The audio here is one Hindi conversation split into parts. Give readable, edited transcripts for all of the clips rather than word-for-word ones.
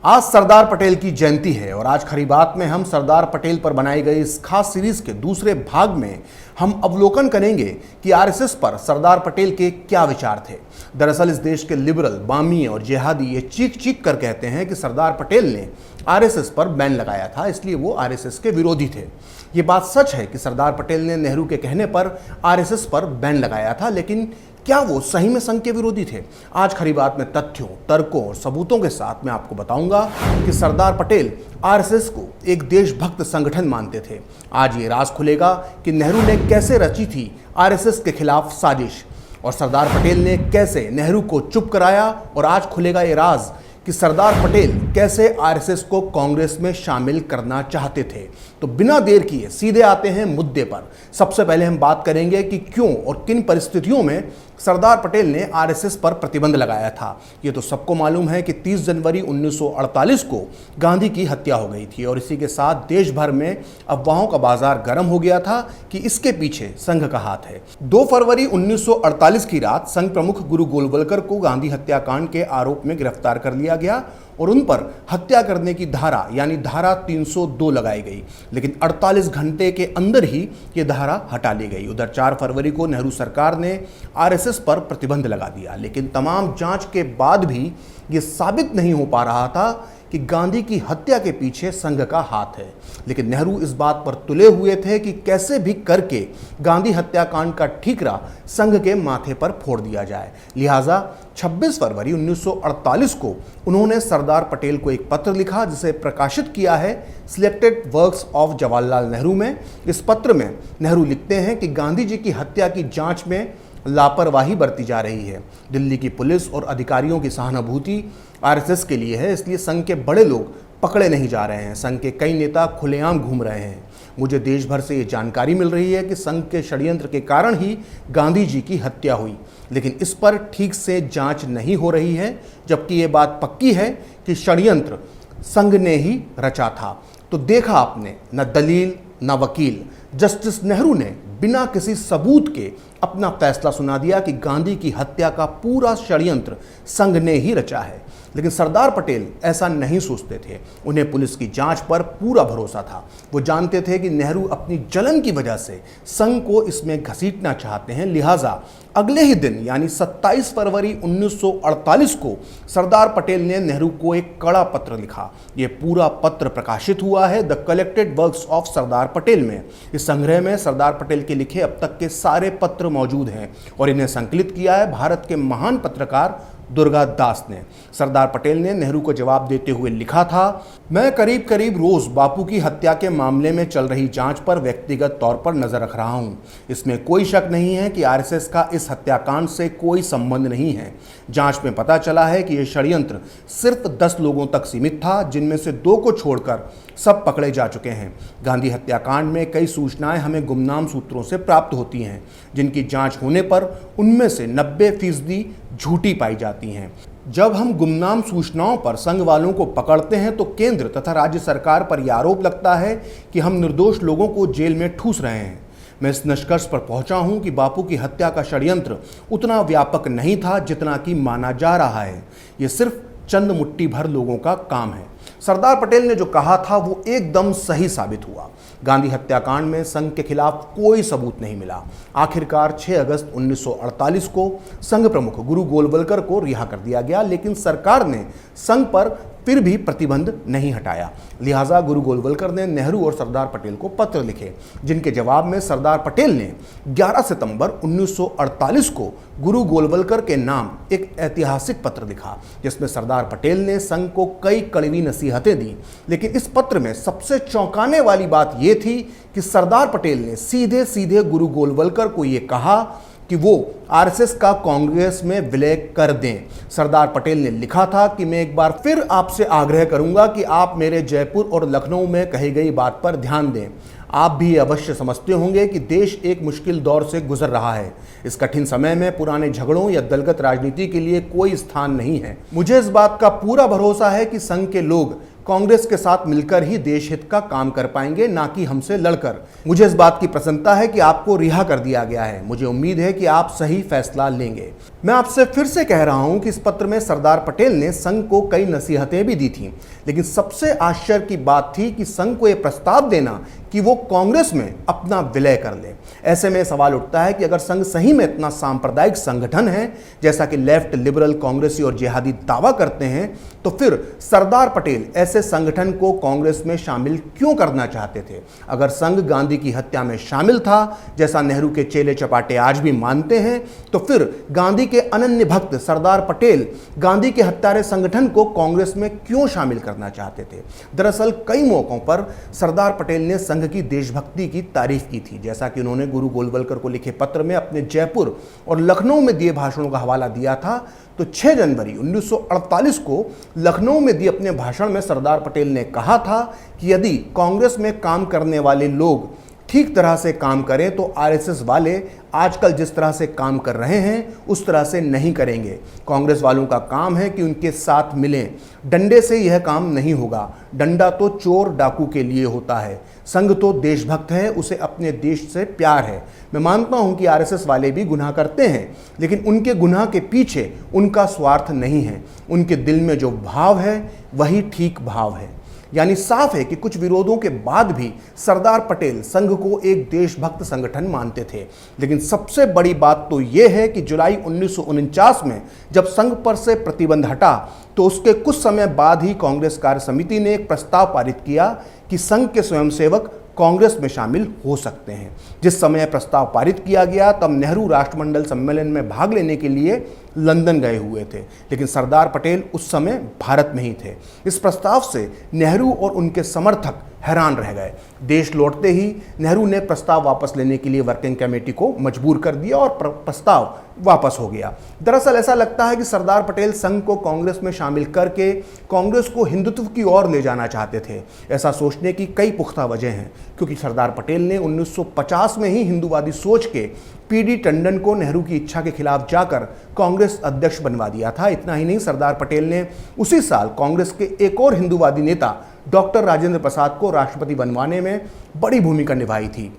आज सरदार पटेल की जयंती है और आज खरी बात में हम सरदार पटेल पर बनाई गई इस खास सीरीज के दूसरे भाग में हम अवलोकन करेंगे कि आरएसएस पर सरदार पटेल के क्या विचार थे। दरअसल इस देश के लिबरल, बामी और जिहादी ये चीख चीख कर कहते हैं कि सरदार पटेल ने आरएसएस पर बैन लगाया था, इसलिए वो आरएसएस के विरोधी थे। ये बात सच है कि सरदार पटेल ने नेहरू के कहने पर आरएसएस पर बैन लगाया था, लेकिन क्या वो सही में संघ के विरोधी थे? आज खरी बात में तथ्यों, तर्कों और सबूतों के साथ मैं आपको बताऊंगा कि सरदार पटेल आरएसएस को एक देशभक्त संगठन मानते थे। आज ये राज खुलेगा कि नेहरू ने कैसे रची थी आरएसएस के खिलाफ साजिश और सरदार पटेल ने कैसे नेहरू को चुप कराया, और आज खुलेगा ये राज कि सरदार पटेल कैसे आरएसएस को कांग्रेस में शामिल करना चाहते थे। तो बिना देर किए सीधे आते हैं मुद्दे पर। सबसे पहले हम बात करेंगे कि क्यों और किन परिस्थितियों में सरदार पटेल ने आरएसएस पर प्रतिबंध लगाया था। ये तो सबको मालूम है कि 30 जनवरी 1948 को गांधी की हत्या हो गई थी और इसी के साथ देश भर में अफवाहों का बाजार गर्म हो गया था कि इसके पीछे संघ का हाथ है। 2 फरवरी 1948 की रात संघ प्रमुख गुरु गोलवलकर को गांधी हत्याकांड के आरोप में गिरफ्तार कर लिया गया और उन पर हत्या करने की धारा यानी धारा 302 लगाई गई, लेकिन 48 घंटे के अंदर ही ये धारा हटा ली गई। उधर 4 फरवरी को नेहरू सरकार ने आरएसएस पर प्रतिबंध लगा दिया, लेकिन तमाम जांच के बाद भी ये साबित नहीं हो पा रहा था कि गांधी की हत्या के पीछे संघ का हाथ है। लेकिन नेहरू इस बात पर तुले हुए थे कि कैसे भी करके गांधी हत्याकांड का ठीकरा संघ के माथे पर फोड़ दिया जाए। लिहाजा 26 फरवरी 1948 को उन्होंने सरदार पटेल को एक पत्र लिखा, जिसे प्रकाशित किया है selected works of Jawaharlal Nehru में। इस पत्र में नेहरू लिखते हैं कि गांधी जी की हत्या की जांच में लापरवाही बरती जा रही है। दिल्ली की पुलिस और अधिकारियों की सहानुभूति आरएसएस के लिए है, इसलिए संघ के बड़े लोग पकड़े नहीं जा रहे हैं। संघ के कई नेता खुलेआम घूम रहे हैं। मुझे देश भर से ये जानकारी मिल रही है कि संघ के षड्यंत्र के कारण ही गांधी जी की हत्या हुई, लेकिन इस पर ठीक से जांच नहीं हो रही है, जबकि ये बात पक्की है कि षड्यंत्र संघ ने ही रचा था। तो देखा आपने, न दलील न वकील, जस्टिस नेहरू ने बिना किसी सबूत के अपना फैसला सुना दिया कि गांधी की हत्या का पूरा षड्यंत्र संघ ने ही रचा है। लेकिन सरदार पटेल ऐसा नहीं सोचते थे। उन्हें पुलिस की जांच पर पूरा भरोसा था। वो जानते थे कि नेहरू अपनी जलन की वजह से संघ को इसमें घसीटना चाहते हैं। लिहाजा अगले ही दिन यानी 27 फरवरी 1948 को सरदार पटेल ने नेहरू को एक कड़ा पत्र लिखा। ये पूरा पत्र प्रकाशित हुआ है the collected works of Sardar Patel में। इस संग्रह में सरदार पटेल के लिखे अब तक के सारे पत्र मौजूद हैं और इन्हें संकलित किया है भारत के महान पत्रकार दुर्गा दास ने। सरदार पटेल ने नेहरू को जवाब देते हुए लिखा था, मैं करीब करीब रोज बापू की हत्या के मामले में चल रही जांच पर व्यक्तिगत तौर पर नजर रख रहा हूं। इसमें कोई शक नहीं है कि आरएसएस का इस हत्याकांड से कोई संबंध नहीं है। जांच में पता चला है कि यह षड्यंत्र सिर्फ 10 लोगों तक सीमित था, जिनमें से 2 को छोड़कर सब पकड़े जा चुके हैं। गांधी हत्याकांड में कई सूचनाएं हमें गुमनाम सूत्रों से प्राप्त होती हैं, जिनकी जांच होने पर उनमें से 90% झूठी पाई जाती हैं। जब हम गुमनाम सूचनाओं पर संघ वालों को पकड़ते हैं तो केंद्र तथा राज्य सरकार पर यह आरोप लगता है कि हम निर्दोष लोगों को जेल में ठूस रहे हैं। मैं इस निष्कर्ष पर पहुंचा हूं कि बापू की हत्या का षड्यंत्र उतना व्यापक नहीं था जितना कि माना जा रहा है। यह सिर्फ चंद मुट्ठी भर लोगों का काम है। सरदार पटेल ने जो कहा था वो एकदम सही साबित हुआ। गांधी हत्याकांड में संघ के खिलाफ कोई सबूत नहीं मिला। आखिरकार 6 अगस्त 1948 को संघ प्रमुख गुरु गोलवलकर को रिहा कर दिया गया, लेकिन सरकार ने संघ पर फिर भी प्रतिबंध नहीं हटाया। लिहाजा गुरु गोलवलकर ने नेहरू और सरदार पटेल को पत्र लिखे, जिनके जवाब में सरदार पटेल ने 11 सितंबर 1948 को गुरु गोलवलकर के नाम एक ऐतिहासिक पत्र लिखा, जिसमें सरदार पटेल ने संघ को कई कड़वी नसीहतें दी। लेकिन इस पत्र में सबसे चौंकाने वाली बात यह थी कि सरदार पटेल ने सीधे सीधे गुरु गोलवलकर को यह कहा कि वो आरएसएस का कांग्रेस में विलय कर दें। सरदार पटेल ने लिखा था कि मैं एक बार फिर आपसे आग्रह करूंगा कि आप मेरे जयपुर और लखनऊ में कही गई बात पर ध्यान दें। आप भी अवश्य समझते होंगे कि देश एक मुश्किल दौर से गुजर रहा है। इस कठिन समय में पुराने झगड़ों या दलगत राजनीति के लिए कोई स्थान नहीं है। मुझे इस बात का पूरा भरोसा है कि संघ के लोग कांग्रेस के साथ मिलकर ही देश हित का काम कर पाएंगे, ना कि हमसे लड़कर। मुझे इस बात की प्रसन्नता है कि आपको रिहा कर दिया गया है। मुझे उम्मीद है कि आप सही फैसला लेंगे। मैं आपसे फिर से कह रहा हूं कि इस पत्र में सरदार पटेल ने संघ को कई नसीहतें भी दी थी, लेकिन सबसे आश्चर्य की बात थी कि संघ को यह प्रस्ताव देना कि वो कांग्रेस में अपना विलय कर ले। ऐसे में सवाल उठता है कि अगर संघ सही में इतना सांप्रदायिक संगठन है जैसा कि लेफ्ट, लिबरल, कांग्रेसी और जिहादी दावा करते हैं, तो फिर सरदार पटेल ऐसे संगठन को कांग्रेस में शामिल क्यों करना चाहते थे? अगर संघ गांधी की हत्या में शामिल था जैसा नेहरू के चेले चपाटे आज भी मानते हैं, तो फिर गांधी के अनन्य भक्त सरदार पटेल गांधी के हत्यारे संगठन को कांग्रेस में क्यों शामिल करना चाहते थे? दरअसल कई मौकों पर सरदार पटेल ने संघ की देशभक्ति की तारीफ की थी, जैसा कि उन्होंने गुरु गोलवलकर को लिखे पत्र में अपने जयपुर और लखनऊ में दिए भाषणों का हवाला दिया था। तो 6 जनवरी 1948 को लखनऊ में दिए अपने भाषण में सरदार पटेल ने कहा था कि यदि कांग्रेस में काम करने वाले लोग ठीक तरह से काम करें तो आरएसएस वाले आजकल जिस तरह से काम कर रहे हैं उस तरह से नहीं करेंगे। कांग्रेस वालों का काम है कि उनके साथ मिलें, डंडे से यह काम नहीं होगा, डंडा तो चोर डाकू के लिए होता है। संघ तो देशभक्त है, उसे अपने देश से प्यार है। मैं मानता हूं कि आरएसएस वाले भी गुनाह करते हैं, लेकिन उनके गुनाह के पीछे उनका स्वार्थ नहीं है, उनके दिल में जो भाव है वही ठीक भाव है। यानी साफ है कि कुछ विरोधों के बाद भी सरदार पटेल संघ को एक देशभक्त संगठन मानते थे। लेकिन सबसे बड़ी बात तो यह है कि जुलाई 1949 में जब संघ पर से प्रतिबंध हटा तो उसके कुछ समय बाद ही कांग्रेस कार्य समिति ने एक प्रस्ताव पारित किया कि संघ के स्वयंसेवक कांग्रेस में शामिल हो सकते हैं। जिस समय प्रस्ताव पारित किया गया तब नेहरू राष्ट्रमंडल सम्मेलन में भाग लेने के लिए लंदन गए हुए थे, लेकिन सरदार पटेल उस समय भारत में ही थे। इस प्रस्ताव से नेहरू और उनके समर्थक हैरान रह गए। देश लौटते ही नेहरू ने प्रस्ताव वापस लेने के लिए वर्किंग कमेटी को मजबूर कर दिया और प्रस्ताव वापस हो गया। दरअसल ऐसा लगता है कि सरदार पटेल संघ को कांग्रेस में शामिल करके कांग्रेस को हिंदुत्व की ओर ले जाना चाहते थे। ऐसा सोचने की कई पुख्ता वजह हैं, क्योंकि सरदार पटेल ने 1950 में ही हिंदूवादी सोच के पीडी टंडन को नेहरू की इच्छा के खिलाफ जाकर कांग्रेस अध्यक्ष बनवा दिया था। इतना ही नहीं, सरदार पटेल ने उसी साल कांग्रेस के एक और हिंदूवादी नेता डॉक्टर राजेंद्र प्रसाद को राष्ट्रपति बनवाने में बड़ी भूमिका निभाई थी,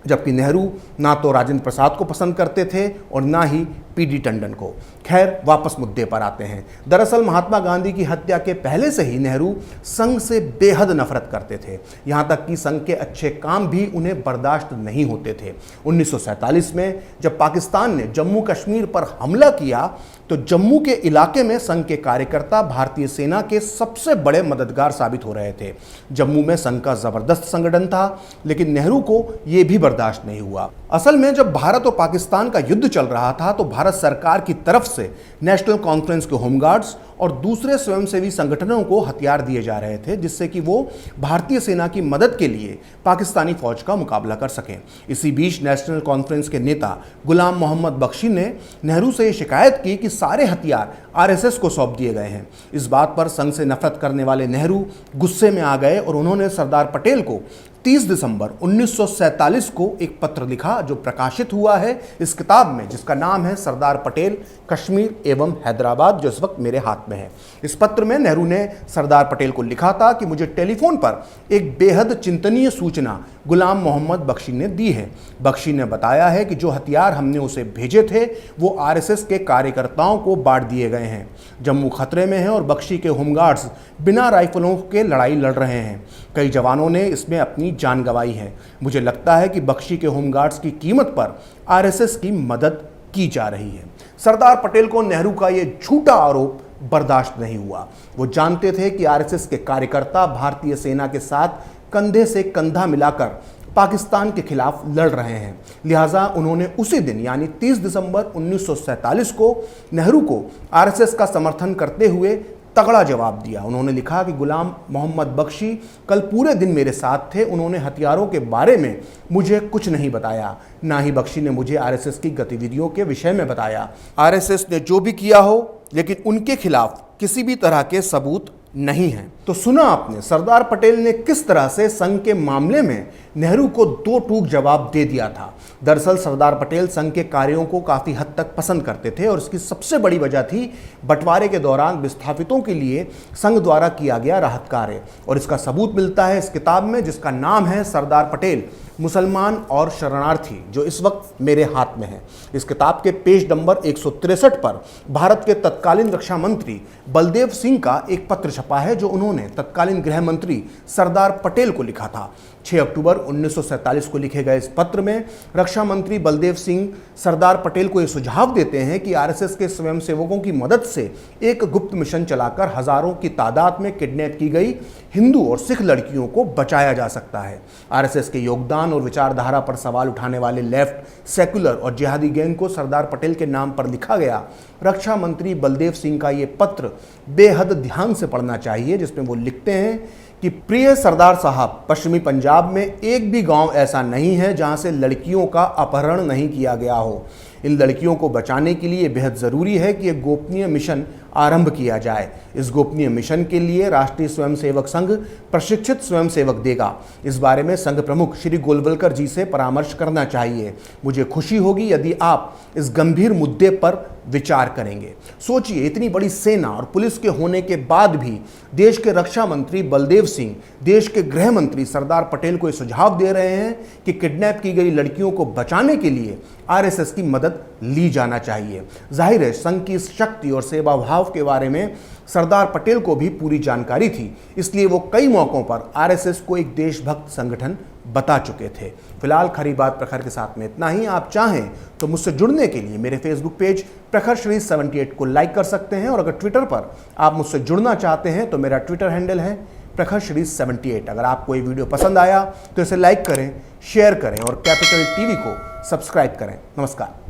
जबकि नेहरू ना तो राजेंद्र प्रसाद को पसंद करते थे और ना ही पीडी टंडन को। खैर, वापस मुद्दे पर आते हैं। दरअसल महात्मा गांधी की हत्या के पहले से ही नेहरू संघ से बेहद नफरत करते थे, यहां तक कि संघ के अच्छे काम भी उन्हें बर्दाश्त नहीं होते थे। 1947 में जब पाकिस्तान ने जम्मू कश्मीर पर हमला किया तो जम्मू के इलाके में संघ के कार्यकर्ता भारतीय सेना के सबसे बड़े मददगार साबित हो रहे थे। जम्मू में संघ का जबरदस्त संगठन था, लेकिन नेहरू को यह भी बर्दाश्त नहीं हुआ। असल में जब भारत और पाकिस्तान का युद्ध चल रहा था तो भारत सरकार की तरफ से नेशनल कॉन्फ्रेंस के होमगार्ड्स और दूसरे स्वयंसेवी संगठनों को हथियार दिए जा रहे थे, जिससे कि वो भारतीय सेना की मदद के लिए पाकिस्तानी फौज का मुकाबला कर सकें। इसी बीच नेशनल कॉन्फ्रेंस के नेता गुलाम मोहम्मद बख्शी ने नेहरू से ये शिकायत की कि सारे हथियार आरएसएस को सौंप दिए गए हैं। इस बात पर संघ से नफरत करने वाले नेहरू गुस्से में आ गए और उन्होंने सरदार पटेल को 30 दिसंबर 1947 को एक पत्र लिखा, जो प्रकाशित हुआ है इस किताब में, जिसका नाम है सरदार पटेल, कश्मीर एवं हैदराबाद, जो इस वक्त मेरे हाथ में है। इस पत्र में नेहरू ने सरदार पटेल को लिखा था कि मुझे टेलीफोन पर एक बेहद चिंतनीय सूचना गुलाम मोहम्मद बख्शी ने दी है। बख्शी ने बताया है कि जो हथियार हमने उसे भेजे थे वो आरएसएस के कार्यकर्ताओं को बांट दिए गए हैं। जम्मू खतरे में है और बख्शी के होमगार्ड्स बिना राइफलों के लड़ाई लड़ रहे हैं। कई जवानों ने इसमें अपनी जान गंवाई है। मुझे लगता है कि बख्शी के होमगार्ड्स की कीमत पर आरएसएस की मदद की जा रही है। सरदार पटेल को नेहरू का यह झूठा आरोप बर्दाश्त नहीं हुआ। वो जानते थे कि आरएसएस के कार्यकर्ता भारतीय सेना के साथ कंधे से कंधा मिलाकर पाकिस्तान के खिलाफ लड़ रहे हैं। लिहाजा उन्होंने उसी दिन यानी 30 दिसंबर 1947 को नेहरू को आरएसएस का समर्थन करते हुए तगड़ा जवाब दिया। उन्होंने लिखा कि गुलाम मोहम्मद बख्शी कल पूरे दिन मेरे साथ थे, उन्होंने हथियारों के बारे में मुझे कुछ नहीं बताया, ना ही बख्शी ने मुझे आरएसएस की गतिविधियों के विषय में बताया। आरएसएस ने जो भी किया हो, लेकिन उनके खिलाफ किसी भी तरह के सबूत नहीं हैं। तो सुना आपने सरदार पटेल ने किस तरह से संघ के मामले में नेहरू को दो टूक जवाब दे दिया था। दरअसल सरदार पटेल संघ के कार्यों को काफी हद तक पसंद करते थे और इसकी सबसे बड़ी वजह थी बंटवारे के दौरान विस्थापितों के लिए संघ द्वारा किया गया राहत कार्य। और इसका सबूत मिलता है इस किताब में, जिसका नाम है सरदार पटेल, मुसलमान और शरणार्थी, जो इस वक्त मेरे हाथ में है। इस किताब के पेज नंबर 163 पर भारत के तत्कालीन रक्षा मंत्री बलदेव सिंह का एक पत्र छपा है, जो उन्होंने तत्कालीन गृह मंत्री सरदार पटेल को लिखा था। 6 अक्टूबर 1947 को लिखे गए इस पत्र में रक्षा मंत्री बलदेव सिंह सरदार पटेल को यह सुझाव देते हैं कि आरएसएस के स्वयंसेवकों की मदद से एक गुप्त मिशन चलाकर हजारों की तादाद में किडनैप की गई हिंदू और सिख लड़कियों को बचाया जा सकता है। आरएसएस के योगदान और विचारधारा पर सवाल उठाने वाले लेफ्ट, सेकुलर और जिहादी गैंग को सरदार पटेल के नाम पर लिखा गया रक्षा मंत्री बलदेव सिंह का ये पत्र बेहद ध्यान से पढ़ना चाहिए, जिसमें वो लिखते हैं कि प्रिय सरदार साहब, पश्चिमी पंजाब में एक भी गांव ऐसा नहीं है जहां से लड़कियों का अपहरण नहीं किया गया हो। इन लड़कियों को बचाने के लिए बेहद ज़रूरी है कि एक गोपनीय मिशन आरंभ किया जाए। इस गोपनीय मिशन के लिए राष्ट्रीय स्वयंसेवक संघ प्रशिक्षित स्वयंसेवक देगा। इस बारे में संघ प्रमुख श्री गोलवलकर जी से परामर्श करना चाहिए। मुझे खुशी होगी यदि आप इस गंभीर मुद्दे पर विचार करेंगे। सोचिए, इतनी बड़ी सेना और पुलिस के होने के बाद भी देश के रक्षा मंत्री बलदेव सिंह देश के गृह मंत्री सरदार पटेल को यह सुझाव दे रहे हैं कि किडनैप की गई लड़कियों को बचाने के लिए आरएसएस की मदद ली जाना चाहिए। जाहिर है, संघ की इस शक्ति और सेवा भाव के बारे में सरदार पटेल को भी पूरी जानकारी थी, इसलिए वो कई मौकों पर आरएसएस को एक देशभक्त संगठन बता चुके थे। फिलहाल खरी बात प्रखर के साथ में इतना ही। आप चाहें तो मुझसे जुड़ने के लिए मेरे फेसबुक पेज प्रखर सीरीज 78 को लाइक कर सकते हैं, और अगर ट्विटर पर आप मुझसे जुड़ना चाहते हैं तो मेरा ट्विटर हैंडल है प्रखर सीरीज 78। अगर आपको ये वीडियो पसंद आया तो इसे लाइक करें, शेयर करें और कैपिटल टीवी को सब्सक्राइब करें। नमस्कार।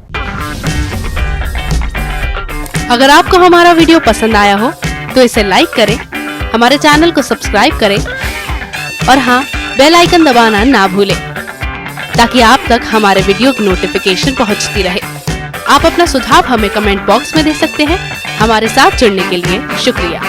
अगर आपको हमारा वीडियो पसंद आया हो तो इसे लाइक करें, हमारे चैनल को सब्सक्राइब करें और हाँ, बेल आइकन दबाना ना भूलें, ताकि आप तक हमारे वीडियो की नोटिफिकेशन पहुंचती रहे। आप अपना सुझाव हमें कमेंट बॉक्स में दे सकते हैं। हमारे साथ जुड़ने के लिए शुक्रिया।